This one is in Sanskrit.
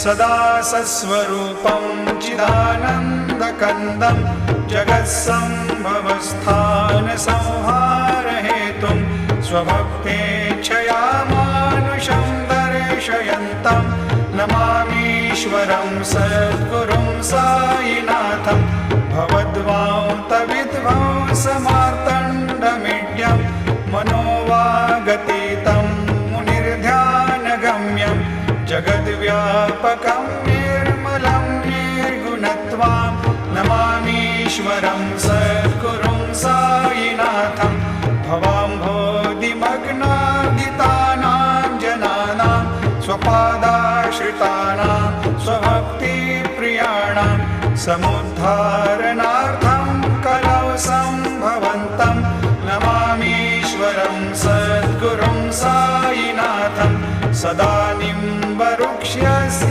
सदा सस्वरूपं चिदानन्दकन्दं जगत्सम्भवस्थानसंहारहेतुं स्वभक्तेच्छया मानुषं दर्शयन्तं नमामीश्वरं सद्गुरुं साईनाथं भवद्वान्तविध्वंसमार्तण्डमीड्यं मनोवागतीतं मुनिर्ध्यानगम्यं जगद्व्यापकं निर्मलं निर्गुणत्वां नमामीश्वरं सद्गुरुं साईनाथं भवाम्भोधिमग्नादितानां जनानां स्वपादाश्रितानां स्वभक्तिप्रियाणां समुद्धारणार्थं कलौ सम्भवन्तं नमामीश्वरं सद्गुरुं साईनाथं सदा निम्बवृक्षस्य